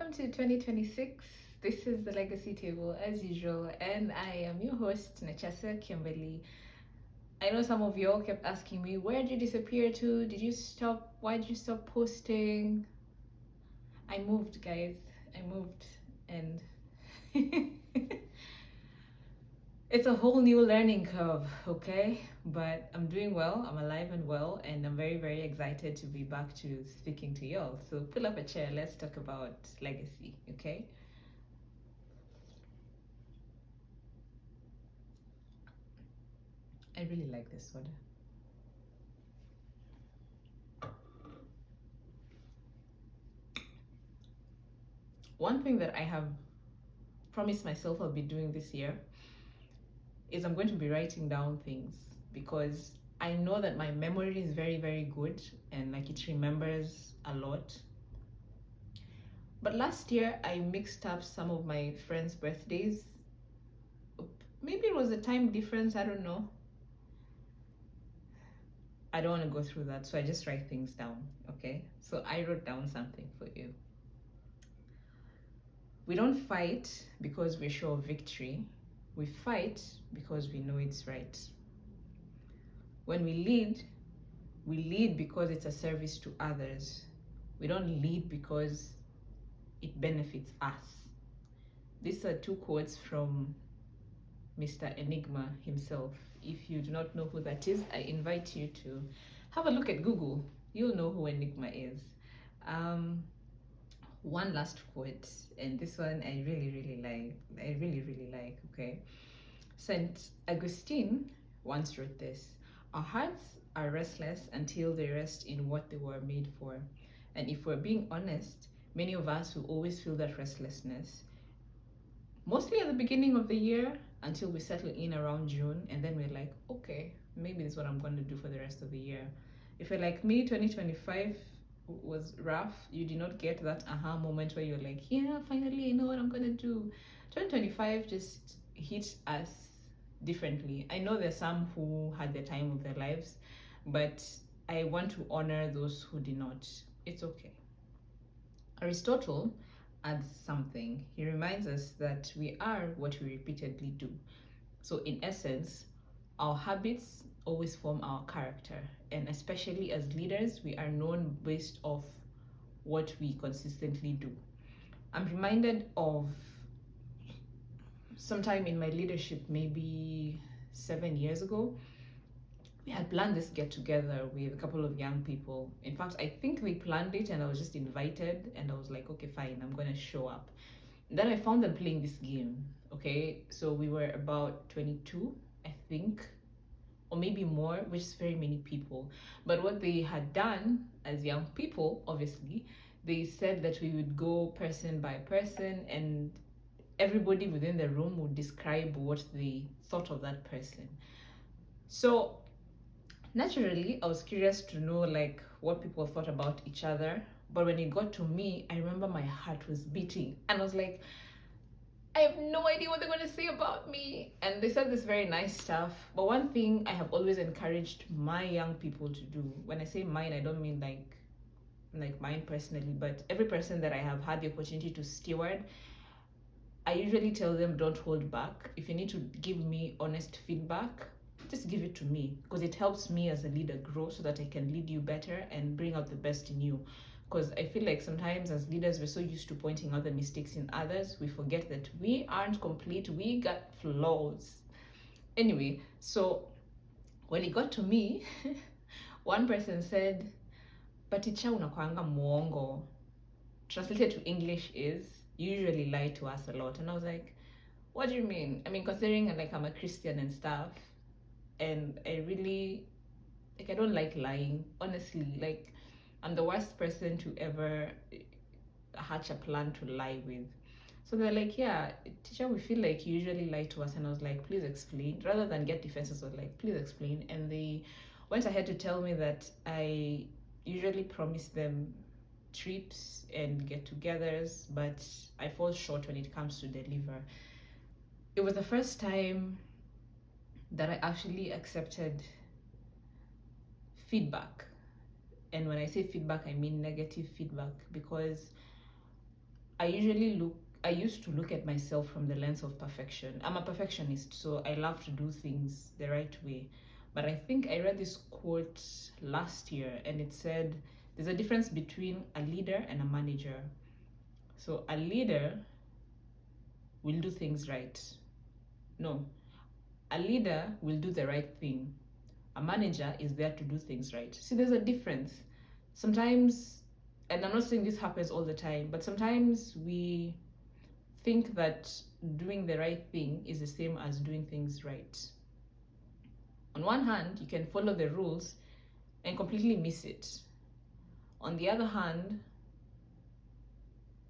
welcome to 2026. This is the Legacy Table as usual, and I am your host, Nachasa Kimberly. I know some of y'all kept asking me, where did you disappear to? Did you stop? Why did you stop posting? I moved, guys. I moved, and it's a whole new learning curve, okay? But I'm doing well, I'm alive and well, and I'm very, very excited to be back to speaking to y'all. So pull up a chair, let's talk about legacy, okay? I really like this one. One thing that I have promised myself I'll be doing this year is I'm going to be writing down things because I know that my memory is very, very good and like it remembers a lot. But last year I mixed up some of my friends' birthdays. Maybe it was a time difference, I don't know. I don't want to go through that, so I just write things down, okay? So I wrote down something for you. We don't fight because we're sure of victory. We fight because we know it's right. When we lead because it's a service to others. We don't lead because it benefits us. These are two quotes from Mr. Enigma himself. If you do not know who that is, I invite you to have a look at Google. You'll know who Enigma is. One last quote, and this one I really like, okay? St. Augustine once wrote this: our hearts are restless until they rest in what they were made for. And if we're being honest, many of us will always feel that restlessness, mostly at the beginning of the year until we settle in around June, and then we're like, okay, maybe this is what I'm going to do for the rest of the year. If you're like me, 2025 was rough. You did not get that aha moment where you're like, yeah, finally I know what I'm going to do. 2025 just hit us differently. I know there's some who had the time of their lives, but I want to honor those who did not. It's okay. Aristotle adds something. He reminds us that we are what we repeatedly do. So, in essence, our habits always form our character, and especially as leaders, we are known based off what we consistently do. I'm reminded of sometime in my leadership, maybe 7 years ago. We had planned this get together with a couple of young people. In fact, I think they planned it and I was just invited, and I was like, okay, fine, I'm gonna show up. And then I found them playing this game. Okay, so we were about 22, I think, or maybe more, which is very many people. But what they had done as young people, obviously, they said that we would go person by person, and everybody within the room would describe what they thought of that person. So naturally, I was curious to know like what people thought about each other. But when it got to me, I remember my heart was beating, and I was like, I have no idea what they're going to say about me. And they said this very nice stuff. But one thing I have always encouraged my young people to do, when I say mine, I don't mean like mine personally, but every person that I have had the opportunity to steward, I usually tell them, don't hold back. If you need to give me honest feedback, just give it to me, because it helps me as a leader grow so that I can lead you better and bring out the best in you. Because I feel like sometimes as leaders, we're so used to pointing out the mistakes in others, we forget that we aren't complete, we got flaws. Anyway, so when it got to me, one person said, Paticha unakwanga muongo. Translated to English is, you usually lie to us a lot. And I was like, what do you mean? I mean, considering like I'm a Christian and stuff, and I really, like, I don't like lying, honestly. Like, I'm the worst person to ever hatch a plan to lie with. So they're like, yeah, teacher, we feel like you usually lie to us. And I was like, please explain. Rather than get defenses, I was like, please explain. And they went ahead to tell me that I usually promise them trips and get-togethers, but I fall short when it comes to deliver. It was the first time that I actually accepted feedback. And when I say feedback, I mean negative feedback, because I used to look at myself from the lens of perfection. I'm a perfectionist, so I love to do things the right way. But I think I read this quote last year, and it said there's a difference between a leader and a manager. So a leader will do things right. No, a leader will do the right thing. A manager is there to do things right. See, there's a difference. Sometimes, and I'm not saying this happens all the time, but sometimes we think that doing the right thing is the same as doing things right. On one hand, you can follow the rules and completely miss it. On the other hand,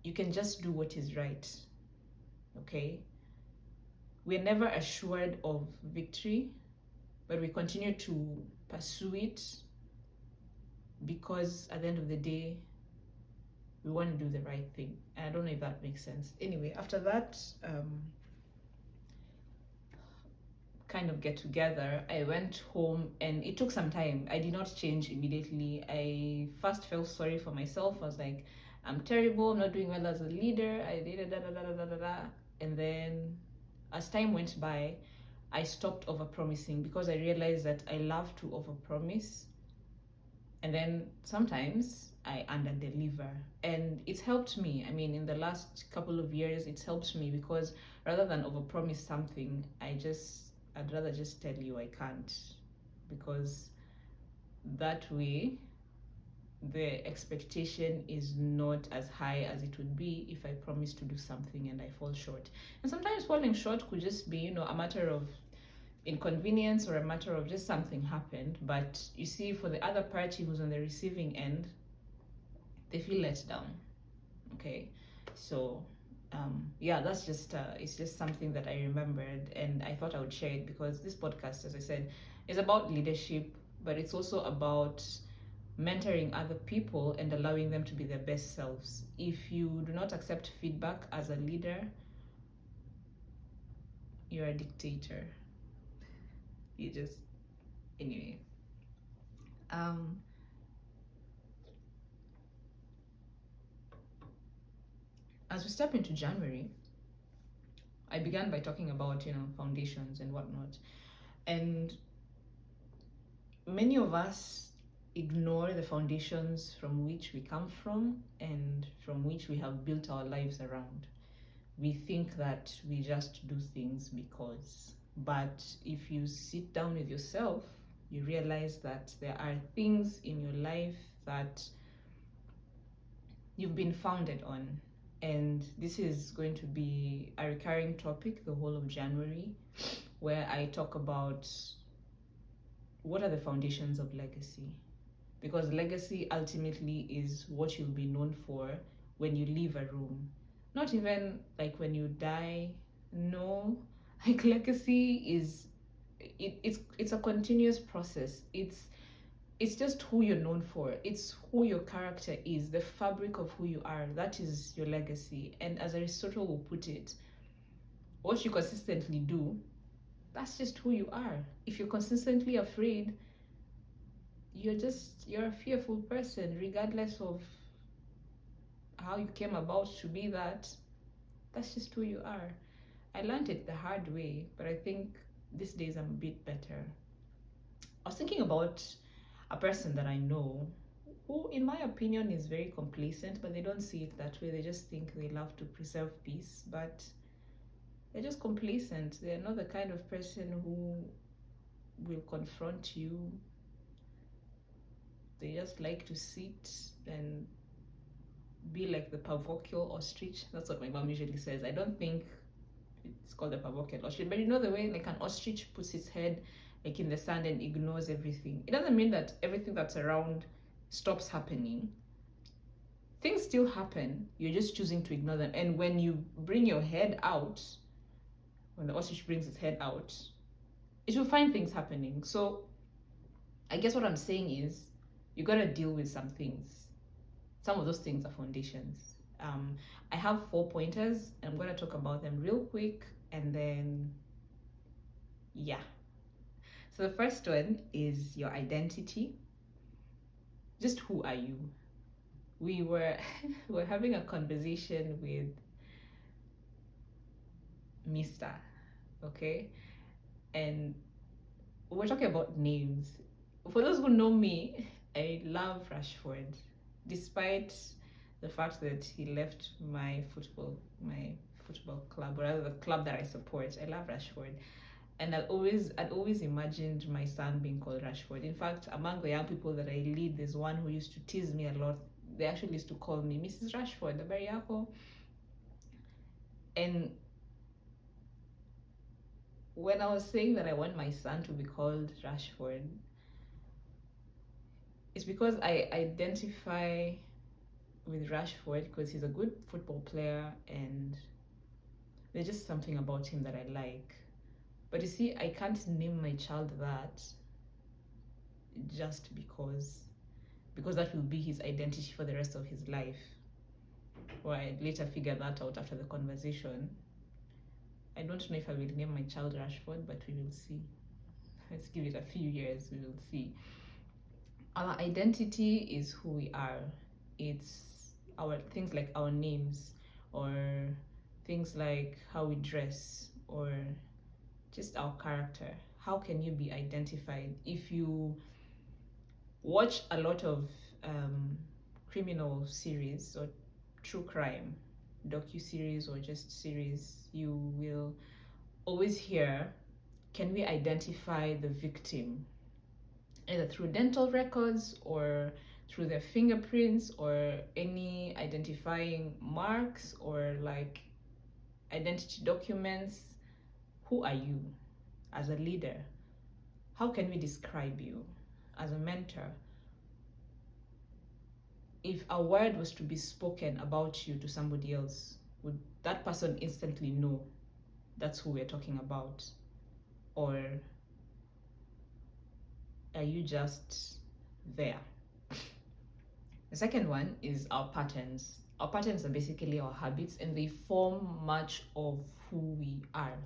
you can just do what is right. Okay? We're never assured of victory, but we continue to pursue it because at the end of the day, we want to do the right thing. And I don't know if that makes sense. Anyway, after that, kind of get together, I went home and it took some time. I did not change immediately. I first felt sorry for myself. I was like, I'm terrible, I'm not doing well as a leader. I did da da da da da da da. And then as time went by, I stopped overpromising because I realized that I love to overpromise. And then sometimes I underdeliver. And it's helped me. I mean, in the last couple of years, it's helped me because rather than overpromise something, I'd rather just tell you I can't, because that way the expectation is not as high as it would be if I promise to do something and I fall short. And sometimes falling short could just be, a matter of inconvenience or a matter of just something happened. But you see, for the other party who's on the receiving end, they feel let down. Okay, so yeah, that's just it's just something that I remembered, and I thought I would share it because this podcast, as I said, is about leadership, but it's also about mentoring other people and allowing them to be their best selves. If you do not accept feedback as a leader, you're a dictator. You just anyway. As we step into January, I began by talking about foundations and whatnot, and many of us ignore the foundations from which we come from and from which we have built our lives around. We think that we just do things because, but if you sit down with yourself, you realize that there are things in your life that you've been founded on. And this is going to be a recurring topic the whole of January, where I talk about what are the foundations of legacy. Because legacy ultimately is what you'll be known for when you leave a room. Not even like when you die. No, like legacy is it's a continuous process. It's just who you're known for. It's who your character is, the fabric of who you are. That is your legacy. And as Aristotle will put it, what you consistently do, that's just who you are. If you're consistently afraid, you're a fearful person, regardless of how you came about to be that. That's just who you are. I learned it the hard way, but I think these days I'm a bit better. I was thinking about a person that I know who, in my opinion, is very complacent, but they don't see it that way. They just think they love to preserve peace, but they're just complacent. They're not the kind of person who will confront you. They just like to sit and be like the parochial ostrich. That's what my mom usually says. I don't think it's called the parochial ostrich, but the way like an ostrich puts its head like in the sand and ignores everything. It doesn't mean that everything that's around stops happening. Things still happen. You're just choosing to ignore them. And when you bring your head out, when the ostrich brings its head out, it will find things happening. So I guess what I'm saying is you gotta deal with some things. Some of those things are foundations. I have 4 pointers, and I'm gonna talk about them real quick, and then yeah. So the first one is your identity. Just who are you? we were we're having a conversation with Mr. Okay, and we're talking about names. For those who know me, I love Rashford, despite the fact that he left my football club, or rather the club that I support. I love Rashford, and I'd always imagined my son being called Rashford. In fact, among the young people that I lead, there's one who used to tease me a lot. They actually used to call me Mrs. Rashford, the very yako. And when I was saying that I want my son to be called Rashford, it's because I identify with Rashford because he's a good football player and there's just something about him that I like. But you see, I can't name my child that just because that will be his identity for the rest of his life. Or I later figure that out after the conversation. I don't know if I will name my child Rashford, but we will see. Let's give it a few years, we will see. Our identity is who we are. It's our things like our names, or things like how we dress, or just our character. How can you be identified? If you watch a lot of criminal series or true crime docu-series or just series, you will always hear, can we identify the victim either through dental records or through their fingerprints or any identifying marks or like identity documents? Who are you as a leader? How can we describe you as a mentor? If a word was to be spoken about you to somebody else, would that person instantly know that's who we're talking about? Or are you just there? The second one is our patterns. Our patterns are basically our habits and they form much of who we are.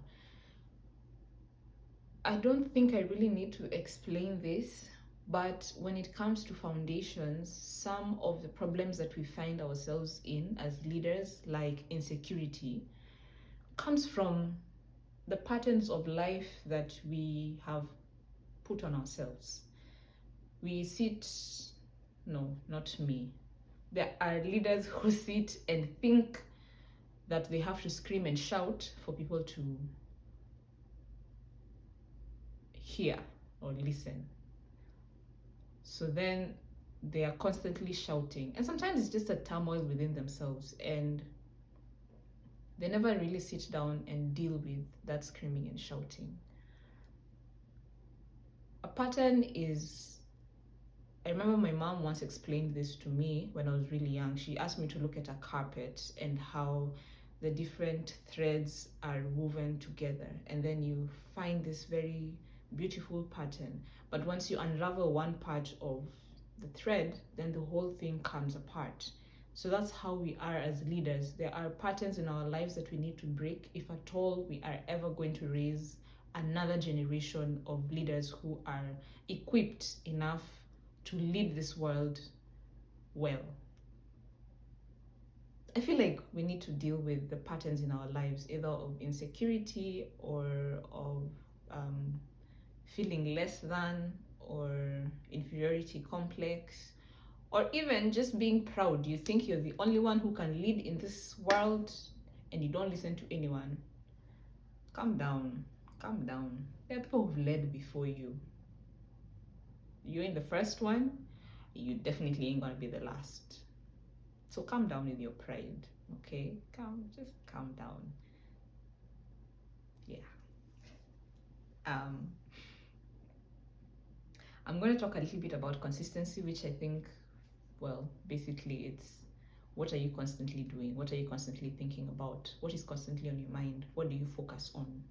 I don't think I really need to explain this, but when it comes to foundations, some of the problems that we find ourselves in as leaders, like insecurity, comes from the patterns of life that we have put on ourselves. We sit, no, not me. There are leaders who sit and think that they have to scream and shout for people to hear or listen. So then they are constantly shouting, and sometimes it's just a turmoil within themselves, and they never really sit down and deal with that screaming and shouting. A pattern is, I remember my mom once explained this to me when I was really young. She asked me to look at a carpet and how the different threads are woven together, and then you find this very beautiful pattern. But once you unravel one part of the thread, then the whole thing comes apart. So that's how we are as leaders. There are patterns in our lives that we need to break if at all we are ever going to raise another generation of leaders who are equipped enough to lead this world well. I feel like we need to deal with the patterns in our lives, either of insecurity or of feeling less than, or inferiority complex, or even just being proud. You think you're the only one who can lead in this world and you don't listen to anyone. Calm down, calm down. There are people who've led before you. You're in the first one, you definitely ain't gonna be the last. So calm down with your pride, okay? Just calm down. Yeah. I'm going to talk a little bit about consistency, which I think, well, basically it's what are you constantly doing? What are you constantly thinking about? What is constantly on your mind? What do you focus on?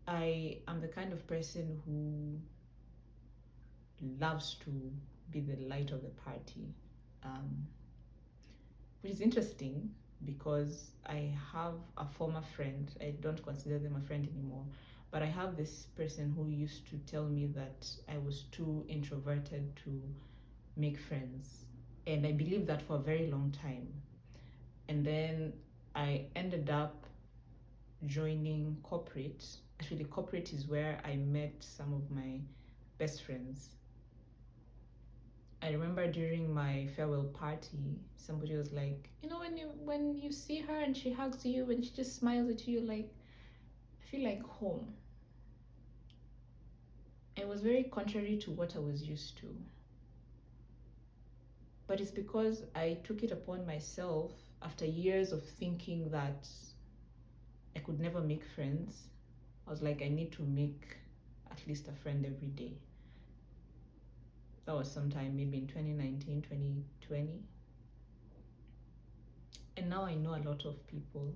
I am the kind of person who loves to be the light of the party, which is interesting because I have a former friend. I don't consider them a friend anymore, but I have this person who used to tell me that I was too introverted to make friends. And I believed that for a very long time. And then I ended up joining corporate. Actually, corporate is where I met some of my best friends. I remember during my farewell party, somebody was like, you know, when you see her and she hugs you and she just smiles at you, like, I feel like home. It was very contrary to what I was used to. But it's because I took it upon myself after years of thinking that I could never make friends. I was like, I need to make at least a friend every day. That was sometime maybe in 2019, 2020. And now I know a lot of people.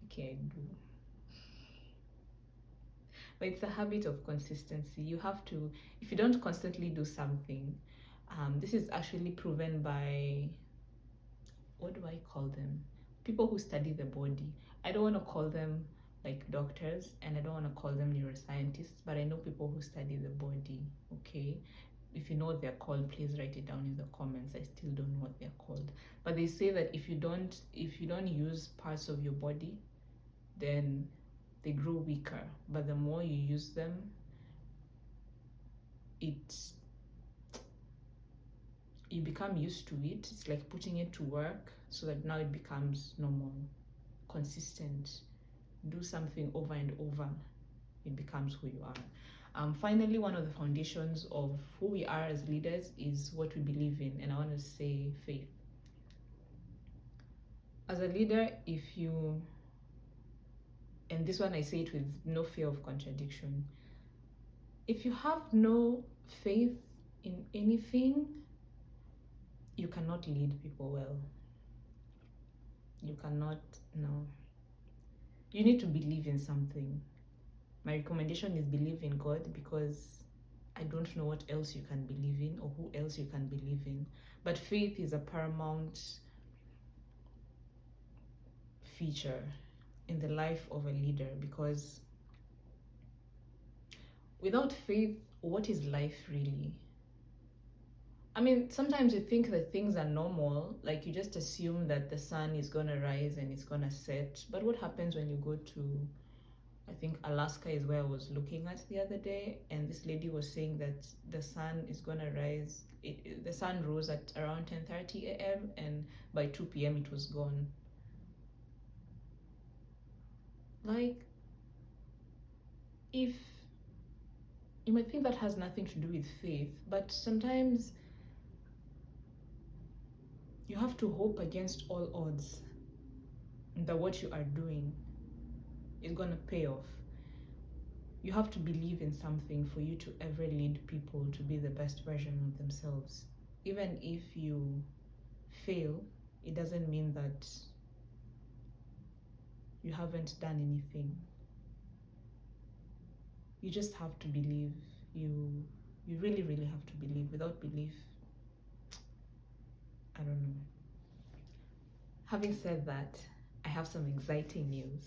Okay, I do. But it's a habit of consistency. You have to, if you don't constantly do something, this is actually proven by, what do I call them? People who study the body. I don't want to call them like doctors and I don't want to call them neuroscientists, but I know people who study the body, okay? If you know what they're called, please write it down in the comments. I still don't know what they're called. But they say that if you don't use parts of your body, then they grow weaker. But the more you use them, you become used to it. It's like putting it to work so that now it becomes normal, consistent. Do something over and over, it becomes who you are. Finally, one of the foundations of who we are as leaders is what we believe in, and I want to say faith. As a leader, and this one I say it with no fear of contradiction, if you have no faith in anything, you cannot lead people well. You cannot, no. You need to believe in something. My recommendation is believe in God, because I don't know what else you can believe in or who else you can believe in. But faith is a paramount feature in the life of a leader, because without faith, what is life really? I mean, sometimes you think that things are normal, like you just assume that the sun is gonna rise and it's gonna set. But what happens when you go to, I think Alaska is where I was looking at the other day, and this lady was saying that the sun is gonna rise. The sun rose at around 10:30 a.m. and by 2 p.m. it was gone. Like, if you might think that has nothing to do with faith, but sometimes you have to hope against all odds that what you are doing is gonna pay off. You have to believe in something for you to ever lead people to be the best version of themselves. Even if you fail, it doesn't mean that you haven't done anything. You just have to believe. You really, really have to believe. Without belief, I don't know. Having said that, I have some exciting news.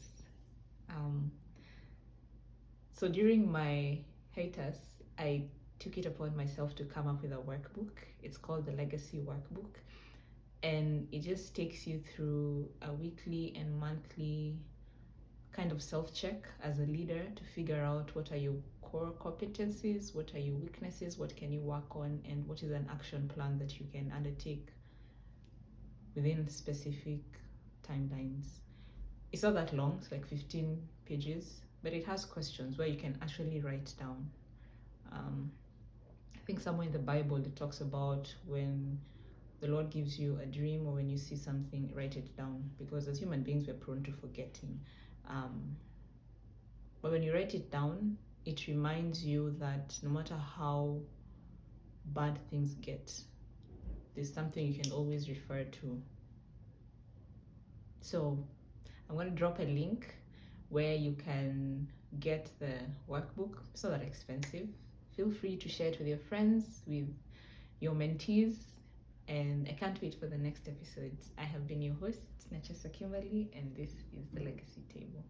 So during my hiatus, I took it upon myself to come up with a workbook. It's called the Legacy Workbook, and it just takes you through a weekly and monthly kind of self-check as a leader to figure out what are your core competencies, what are your weaknesses, what can you work on, and what is an action plan that you can undertake within specific timelines. It's not that long, it's like 15 pages, but it has questions where you can actually write down. I think somewhere in the Bible it talks about when the Lord gives you a dream or when you see something, write it down, because as human beings we're prone to forgetting. But when you write it down, it reminds you that no matter how bad things get, there's something you can always refer to. So I'm going to drop a link where you can get the workbook. It's not that expensive. Feel free to share it with your friends, with your mentees, and I can't wait for the next episode. I have been your host, Nachesa Kimberly, and this is the Legacy Table.